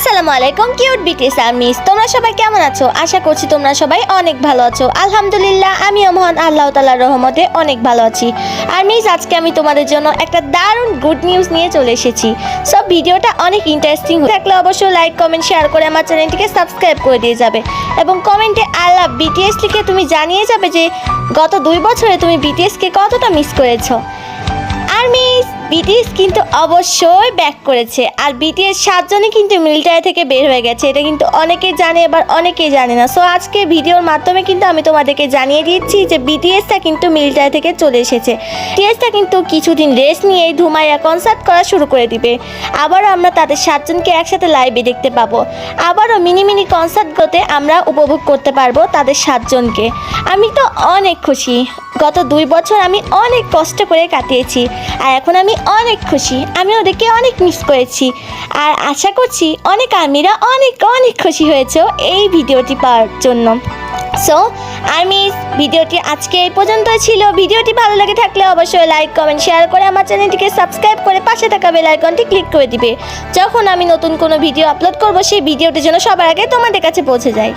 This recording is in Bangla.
আসসালামু আলাইকুম কিউট বিটিএস আর্মিস, তোমরা সবাই কেমন আছো? আশা করছি তোমরা সবাই অনেক ভালো আছো। আলহামদুলিল্লাহ আমিও মহান আল্লাহ তাআলার রহমতে অনেক ভালো আছি। আর্মিস, আজকে আমি তোমাদের জন্য একটা দারুণ গুড নিউজ নিয়ে চলে এসেছি। সব ভিডিওটা অনেক ইন্টারেস্টিং থাকলে অবশ্যই লাইক কমেন্ট শেয়ার করে আমার চ্যানেলটিকে সাবস্ক্রাইব করে দিয়ে যাবে এবং কমেন্টে আই লাভ বিটিএস লিখে তুমি জানিয়ে যাবে যে গত 2 বছরে তুমি বিটিএসকে কতটা মিস করেছো। আর্মিস, বিটিএস কিন্তু অবশ্যই ব্যাক করেছে। আর বিটিএস 7 জনই কিন্তু মিলিটারি থেকে বের হয়ে গেছে। এটা কিন্তু অনেকেই জানে, এবার অনেকেই জানে না। সো আজকে ভিডিওর মাধ্যমে কিন্তু আমি তোমাদেরকে জানিয়ে দিচ্ছি যে বিটিএসটা কিন্তু মিলিটারি থেকে চলে এসেছে। বিটিএসটা কিন্তু কিছুদিন রেস্ট নিয়ে ধুমাইয়া কনসার্ট করা শুরু করে দিবে। আবারও আমরা তাদের 7 জনকে একসাথে লাইভে দেখতে পাবো। আবারও মিনি কনসার্টগুলোতে আমরা উপভোগ করতে পারবো তাদের 7 জনকে। আমি তো অনেক খুশি। গত 2 বছর আমি অনেক কষ্ট করে কাটিয়েছি আর এখন আমি অনেক খুশি। আমি ওদেরকে অনেক মিস করেছি আর আশা করছি অনেক আর্মিরা অনেক খুশি হয়েছে এই ভিডিওটি পাওয়ার জন্য। সো আর্মিস, ভিডিওটি আজকে এই পর্যন্তই ছিল। ভিডিওটি ভালো লাগে থাকলে অবশ্যই লাইক কমেন্ট শেয়ার করে আমার চ্যানেলটিকে সাবস্ক্রাইব করে পাশে থাকা বেল আইকনটি ক্লিক করে দিবে। যখন আমি নতুন কোনো ভিডিও আপলোড করব সেই ভিডিওটি যেন সবার আগে তোমাদের কাছে পৌঁছে যায়।